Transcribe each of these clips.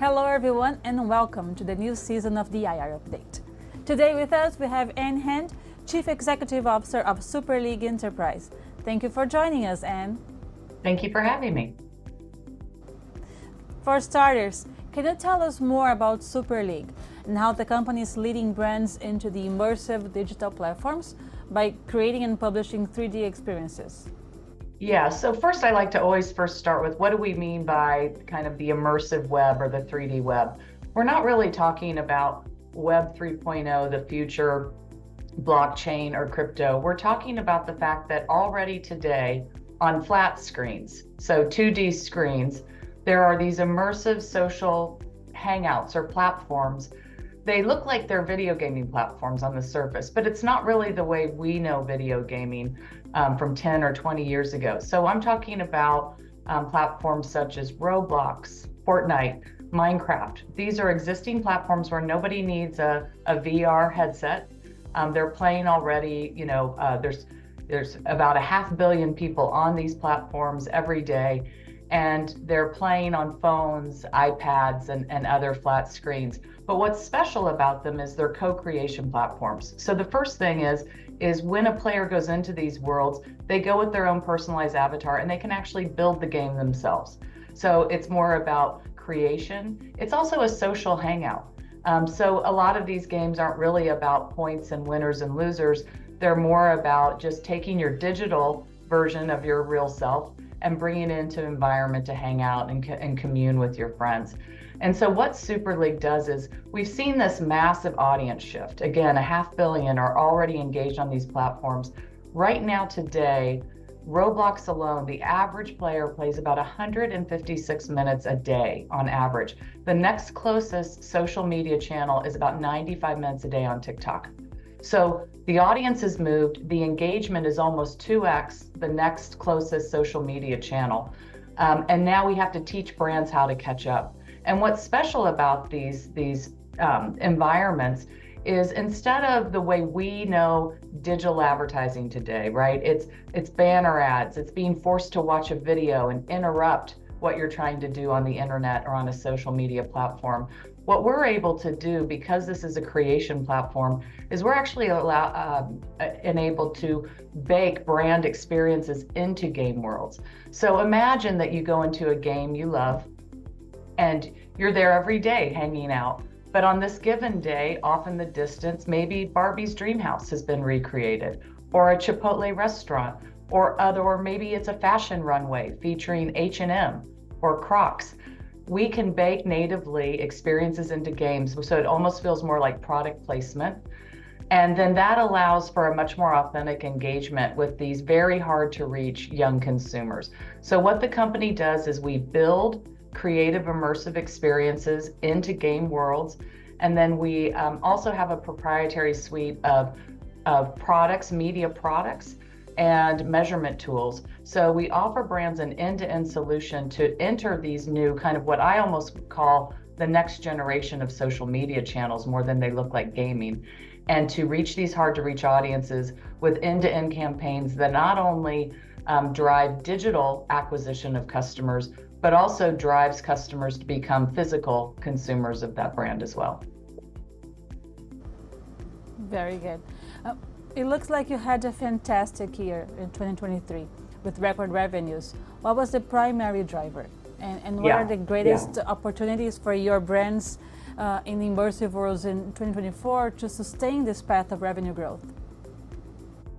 Hello everyone and welcome to the new season of the IR Update. Today with us we have Anne Hand, Chief Executive Officer of Super League Enterprise. Thank you for joining us, Anne. Thank you for having me. For starters, can you tell us more about Super League and how the company is leading brands into the immersive digital platforms by creating and publishing 3D experiences? Yeah, so first I like to always first start with what do we mean by kind of the immersive web or the 3D web? We're not really talking about Web 3.0, the future, blockchain or crypto. We're talking about the fact that already today on flat screens, so 2D screens, there are these immersive social hangouts or platforms. They look like they're video gaming platforms on the surface, but it's not really the way we know video gaming from 10 or 20 years ago. So I'm talking about platforms such as Roblox, Fortnite, Minecraft. These are existing platforms where nobody needs a VR headset. They're playing already, there's about 500 million people on these platforms every day, and they're playing on phones, iPads, and other flat screens. But what's special about them is they're co-creation platforms. So the first thing is when a player goes into these worlds, they go with their own personalized avatar and they can actually build the game themselves. So it's more about creation. It's also a social hangout. So a lot of these games aren't really about points and winners and losers. They're more about just taking your digital version of your real self and bringing it into an environment to hang out and commune with your friends. And so what Super League does is we've seen this massive audience shift. Again, 500 million are already engaged on these platforms. Right now today, Roblox alone, the average player plays about 156 minutes a day on average. The next closest social media channel is about 95 minutes a day on TikTok. So the audience has moved, the engagement is almost 2x the next closest social media channel. And now we have to teach brands how to catch up. And what's special about these environments is instead of the way we know digital advertising today, right? It's banner ads, it's being forced to watch a video and interrupt what you're trying to do on the internet or on a social media platform. What we're able to do, because this is a creation platform, is we're actually enabled to bake brand experiences into game worlds. So imagine that you go into a game you love and you're there every day hanging out. But on this given day, off in the distance, maybe Barbie's dream house has been recreated, or a Chipotle restaurant, or maybe it's a fashion runway featuring H&M or Crocs. We can bake natively experiences into games, so it almost feels more like product placement. And then that allows for a much more authentic engagement with these very hard to reach young consumers. So what the company does is we build creative immersive experiences into game worlds. And then we also have a proprietary suite of products, media products, and measurement tools. So we offer brands an end-to-end solution to enter these new kind of what I almost call the next generation of social media channels more than they look like gaming, and to reach these hard to reach audiences with end-to-end campaigns that not only drive digital acquisition of customers, but also drives customers to become physical consumers of that brand as well. Very good. It looks like you had a fantastic year in 2023 with record revenues. What was the primary driver? And what are the greatest opportunities for your brands in immersive worlds in 2024 to sustain this path of revenue growth?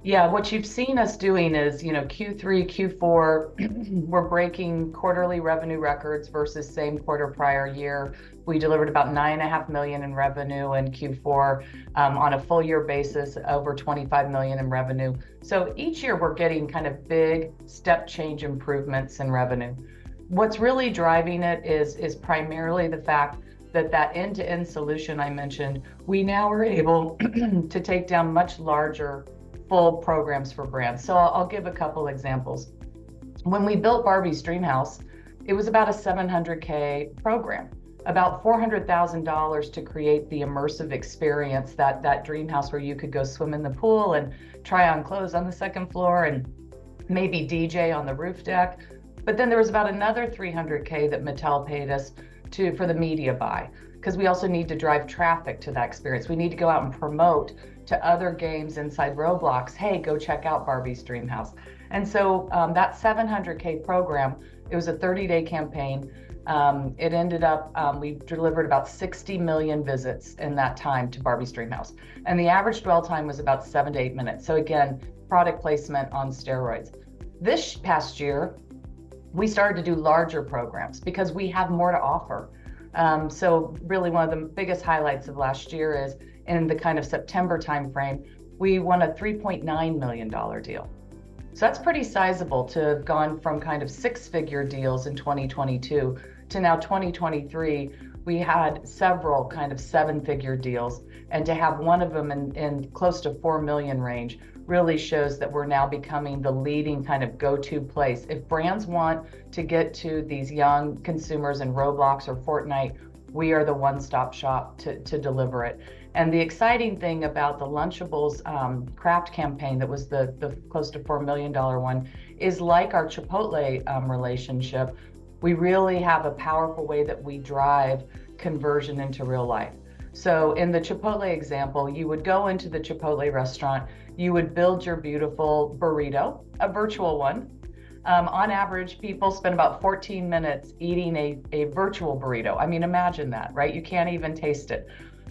Yeah, what you've seen us doing is, Q3, Q4, we're breaking quarterly revenue records versus same quarter prior year. We delivered about $9.5 million in revenue in Q4 on a full year basis, over $25 million in revenue. So each year we're getting kind of big step change improvements in revenue. What's really driving it is primarily the fact that end-to-end solution I mentioned, we now are able to take down much larger full programs for brands. So I'll give a couple examples. When we built Barbie's dream house, it was about a $700K program, about $400,000 to create the immersive experience, that dream house where you could go swim in the pool and try on clothes on the second floor and maybe DJ on the roof deck. But then there was about another $300K that Mattel paid us for the media buy, because we also need to drive traffic to that experience. We need to go out and promote to other games inside Roblox, hey, go check out Barbie's Dreamhouse. And so that 700K program, it was a 30-day campaign. It ended up, we delivered about 60 million visits in that time to Barbie's Dreamhouse. And the average dwell time was about 7 to 8 minutes. So again, product placement on steroids. This past year, we started to do larger programs because we have more to offer. So really one of the biggest highlights of last year is in the kind of September timeframe, we won a $3.9 million deal. So that's pretty sizable to have gone from kind of six-figure deals in 2022 to now 2023. We had several kind of seven-figure deals, and to have one of them in close to 4 million range really shows that we're now becoming the leading kind of go-to place. If brands want to get to these young consumers in Roblox or Fortnite, we are the one-stop shop to deliver it. And the exciting thing about the Lunchables craft campaign that was the close to $4 million one is, like our Chipotle relationship, we really have a powerful way that we drive conversion into real life. So in the Chipotle example, you would go into the Chipotle restaurant, you would build your beautiful burrito, a virtual one. On average, people spend about 14 minutes eating a virtual burrito. I mean, imagine that, right? You can't even taste it.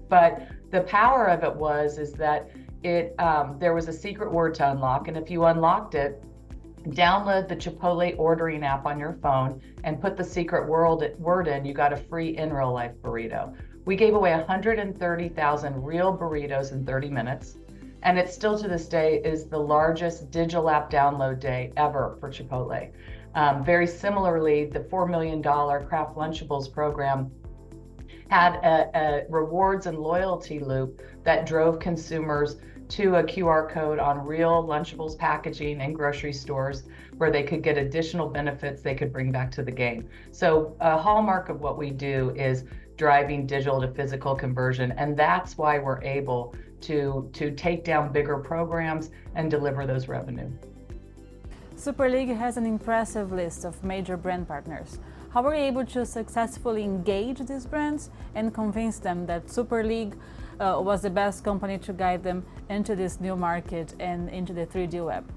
But the power of it is that there was a secret word to unlock, and if you unlocked it, download the Chipotle ordering app on your phone and put the secret word in, you got a free in real life burrito. We gave away 130,000 real burritos in 30 minutes. And it still to this day is the largest digital app download day ever for Chipotle. Very similarly, the $4 million Kraft Lunchables program had a rewards and loyalty loop that drove consumers to a QR code on real Lunchables packaging in grocery stores where they could get additional benefits they could bring back to the game. So a hallmark of what we do is driving digital to physical conversion, and that's why we're able to take down bigger programs and deliver those revenue. Super League has an impressive list of major brand partners. How were you able to successfully engage these brands and convince them that Super League was the best company to guide them into this new market and into the 3D web?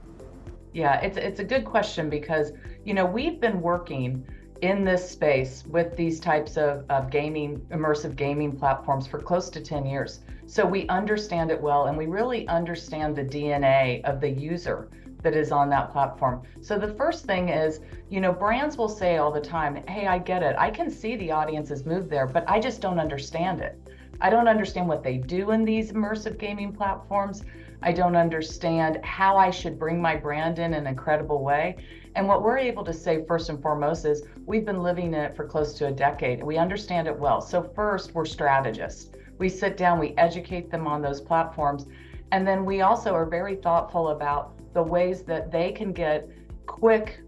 Yeah, it's a good question because, you know, we've been working in this space with these types of immersive gaming platforms for close to 10 years. So we understand it well, and we really understand the DNA of the user that is on that platform. So the first thing is, you know, brands will say all the time, hey, I get it. I can see the audiences move there, but I just don't understand it. I don't understand what they do in these immersive gaming platforms. I don't understand how I should bring my brand in an incredible way. And what we're able to say first and foremost is we've been living in it for close to a decade. We understand it well. So first, we're strategists. We sit down, we educate them on those platforms. And then we also are very thoughtful about the ways that they can get quick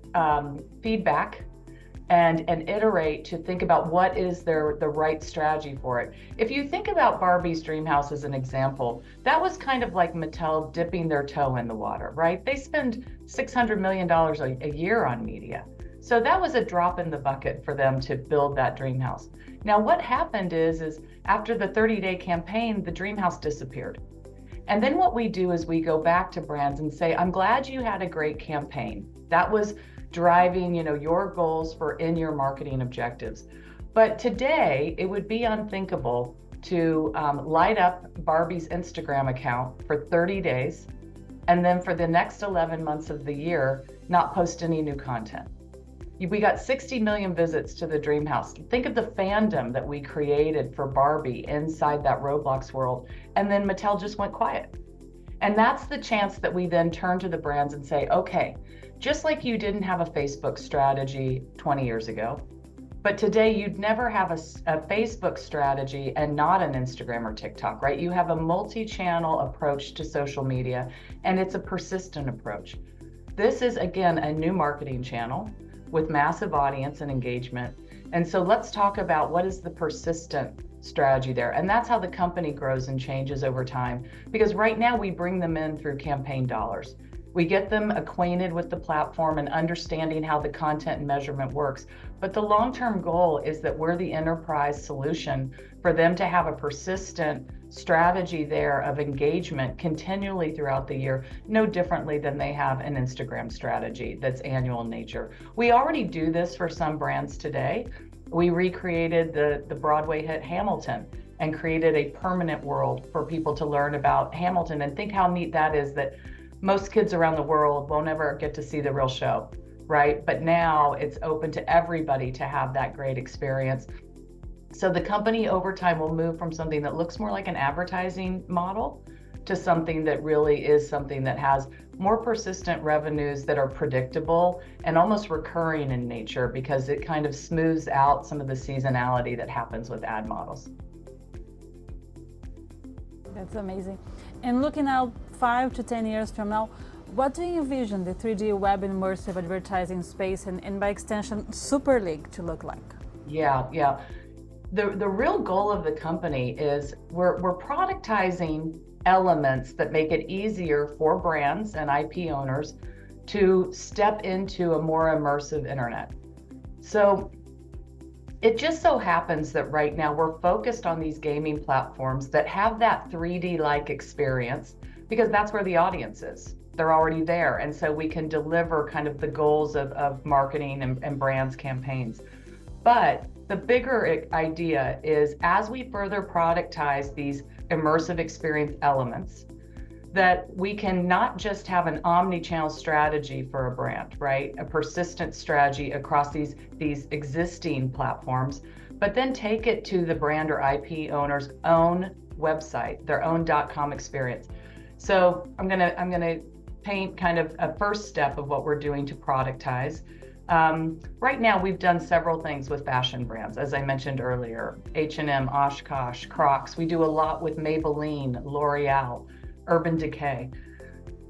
feedback and iterate to think about what is the right strategy for it. If you think about Barbie's Dreamhouse as an example, that was kind of like Mattel dipping their toe in the water, right? They spend $600 million a year on media. So that was a drop in the bucket for them to build that Dreamhouse. Now what happened is after the 30-day campaign, the Dreamhouse disappeared. And then what we do is we go back to brands and say, I'm glad you had a great campaign. That was driving, you know, your goals for in-year marketing objectives. But today, it would be unthinkable to light up Barbie's Instagram account for 30 days, and then for the next 11 months of the year, not post any new content. We got 60 million visits to the Dreamhouse. Think of the fandom that we created for Barbie inside that Roblox world, and then Mattel just went quiet. And that's the chance that we then turn to the brands and say, okay, just like you didn't have a Facebook strategy 20 years ago, but today you'd never have a Facebook strategy and not an Instagram or TikTok, right? You have a multi-channel approach to social media, and it's a persistent approach. This is, again, a new marketing channel with massive audience and engagement. And so let's talk about what is the persistent strategy there. And that's how the company grows and changes over time. Because right now we bring them in through campaign dollars. We get them acquainted with the platform and understanding how the content and measurement works. But the long-term goal is that we're the enterprise solution for them to have a persistent strategy there of engagement continually throughout the year, no differently than they have an Instagram strategy that's annual in nature. We already do this for some brands today. We recreated the Broadway hit Hamilton and created a permanent world for people to learn about Hamilton. And think how neat that is, that most kids around the world won't ever get to see the real show, right? But now it's open to everybody to have that great experience. So the company over time will move from something that looks more like an advertising model to something that really is something that has more persistent revenues that are predictable and almost recurring in nature, because it kind of smooths out some of the seasonality that happens with ad models. That's amazing. And looking out 5 to 10 years from now, what do you envision the 3D web immersive advertising space and by extension Super League to look like? Yeah. The real goal of the company is we're productizing elements that make it easier for brands and IP owners to step into a more immersive internet. So it just so happens that right now we're focused on these gaming platforms that have that 3D-like experience, because that's where the audience is. They're already there. And so we can deliver kind of the goals of marketing and brands campaigns. But the bigger idea is, as we further productize these immersive experience elements, that we can not just have an omni-channel strategy for a brand, right? A persistent strategy across these existing platforms, but then take it to the brand or IP owner's own website, their own .com experience. So I'm gonna paint kind of a first step of what we're doing to productize. Right now, we've done several things with fashion brands, as I mentioned earlier, H&M, Oshkosh, Crocs. We do a lot with Maybelline, L'Oreal, Urban Decay.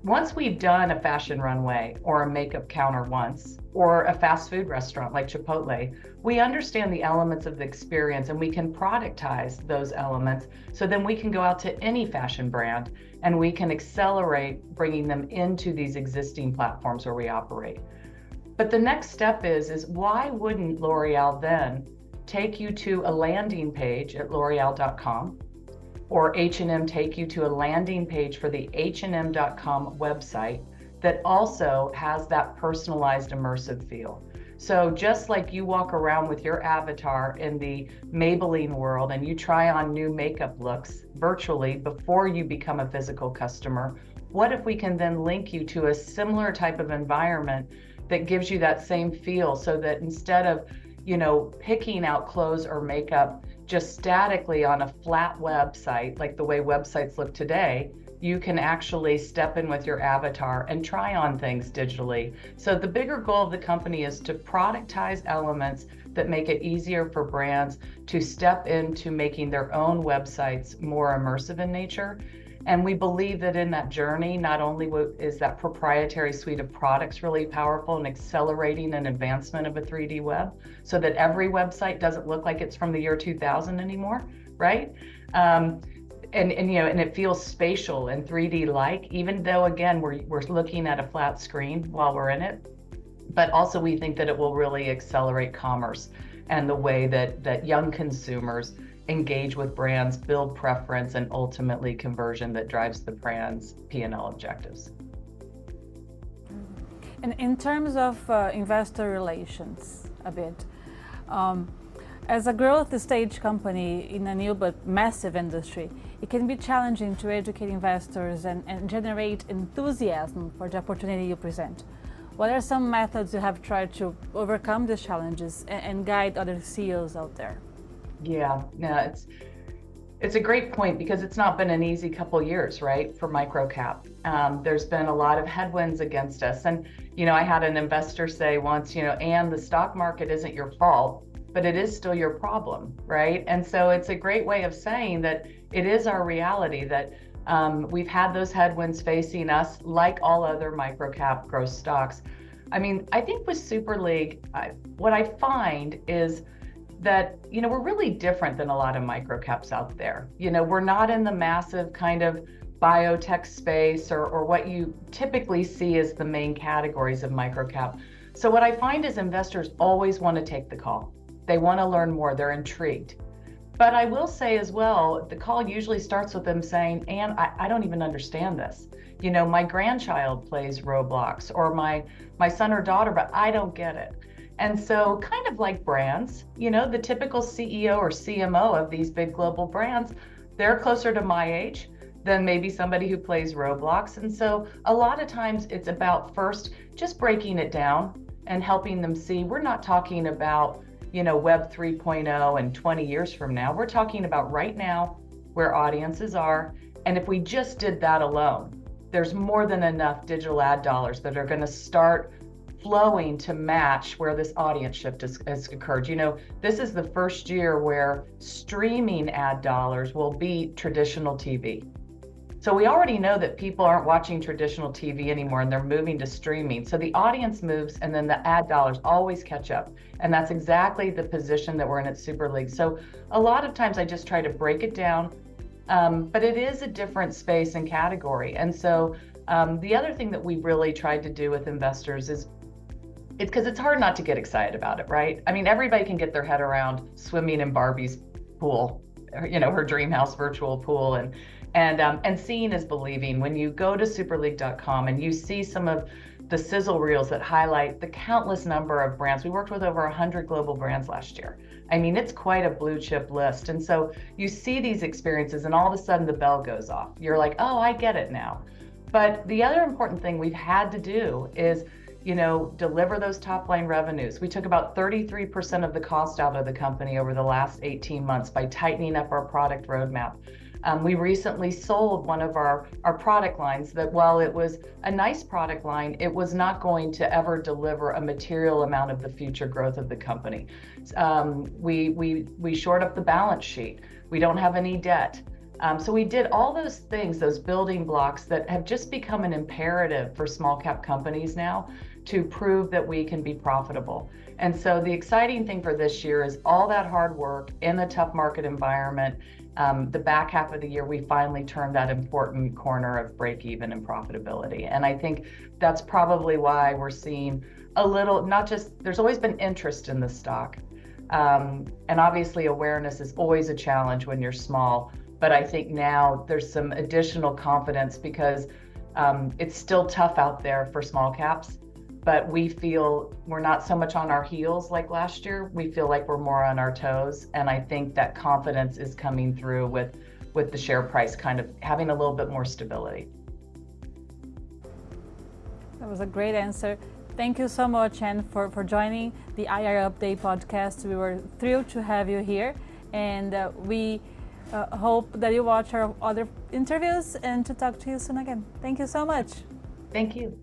Once we've done a fashion runway or a makeup counter once, or a fast food restaurant like Chipotle, we understand the elements of the experience and we can productize those elements. So then we can go out to any fashion brand and we can accelerate bringing them into these existing platforms where we operate. But the next step is why wouldn't L'Oreal then take you to a landing page at L'Oreal.com, or H&M take you to a landing page for the H&M.com website that also has that personalized immersive feel. So just like you walk around with your avatar in the Maybelline world and you try on new makeup looks virtually before you become a physical customer, what if we can then link you to a similar type of environment that gives you that same feel, so that instead of, picking out clothes or makeup just statically on a flat website, like the way websites look today, you can actually step in with your avatar and try on things digitally. So the bigger goal of the company is to productize elements that make it easier for brands to step into making their own websites more immersive in nature. And we believe that in that journey, not only is that proprietary suite of products really powerful in accelerating an advancement of a 3D web, so that every website doesn't look like it's from the year 2000 anymore, right? And it feels spatial and 3D-like, even though, again, we're looking at a flat screen while we're in it. But also we think that it will really accelerate commerce and the way that young consumers engage with brands, build preference, and ultimately conversion that drives the brand's P&L objectives. And in terms of investor relations a bit, as a growth stage company in a new but massive industry, it can be challenging to educate investors and generate enthusiasm for the opportunity you present. What are some methods you have tried to overcome these challenges and guide other CEOs out there? Yeah, no, it's a great point, because it's not been an easy couple years, right, for microcap. There's been a lot of headwinds against us. And, I had an investor say once, Anne, the stock market isn't your fault, but it is still your problem, right? And so it's a great way of saying that it is our reality that we've had those headwinds facing us like all other microcap growth stocks. I mean, I think with Super League, what I find is that, we're really different than a lot of microcaps out there. We're not in the massive kind of biotech space or what you typically see as the main categories of microcap. So what I find is investors always want to take the call. They want to learn more, they're intrigued. But I will say as well, the call usually starts with them saying, Ann, I don't even understand this. You know, my grandchild plays Roblox, or my son or daughter, but I don't get it. And so kind of like brands, you know, the typical CEO or CMO of these big global brands, they're closer to my age than maybe somebody who plays Roblox. And so a lot of times it's about first just breaking it down and helping them see we're not talking about, you know, Web 3.0 and 20 years from now. We're talking about right now where audiences are. And if we just did that alone, there's more than enough digital ad dollars that are going to start flowing to match where this audience shift has occurred. You know, this is the first year where streaming ad dollars will beat traditional TV. So we already know that people aren't watching traditional TV anymore and they're moving to streaming. So the audience moves and then the ad dollars always catch up. And that's exactly the position that we're in at Super League. So a lot of times I just try to break it down, but it is a different space and category. And so the other thing that we really tried to do with investors is it's because it's hard not to get excited about it, right? I mean, everybody can get their head around swimming in Barbie's pool, you know, her dream house virtual pool, and seeing is believing. When you go to superleague.com and you see some of the sizzle reels that highlight the countless number of brands, we worked with over 100 global brands last year. I mean, it's quite a blue chip list. And so you see these experiences and all of a sudden the bell goes off. You're like, oh, I get it now. But the other important thing we've had to do is, you know, deliver those top line revenues. We took about 33% of the cost out of the company over the last 18 months by tightening up our product roadmap. We recently sold one of our product lines that, while it was a nice product line, it was not going to ever deliver a material amount of the future growth of the company. We shored up the balance sheet. We don't have any debt. So we did all those things, those building blocks that have just become an imperative for small cap companies now to prove that we can be profitable. And so the exciting thing for this year is all that hard work in a tough market environment. The back half of the year, we finally turned that important corner of break even and profitability. And I think that's probably why we're seeing a little, not just, there's always been interest in the stock. And obviously awareness is always a challenge when you're small. But I think now there's some additional confidence because it's still tough out there for small caps, but we feel we're not so much on our heels like last year. We feel like we're more on our toes. And I think that confidence is coming through with the share price kind of having a little bit more stability. That was a great answer. Thank you so much, Ann, for joining the IR Update podcast. We were thrilled to have you here, and we hope that you watch our other interviews and to talk to you soon again. Thank you so much. Thank you.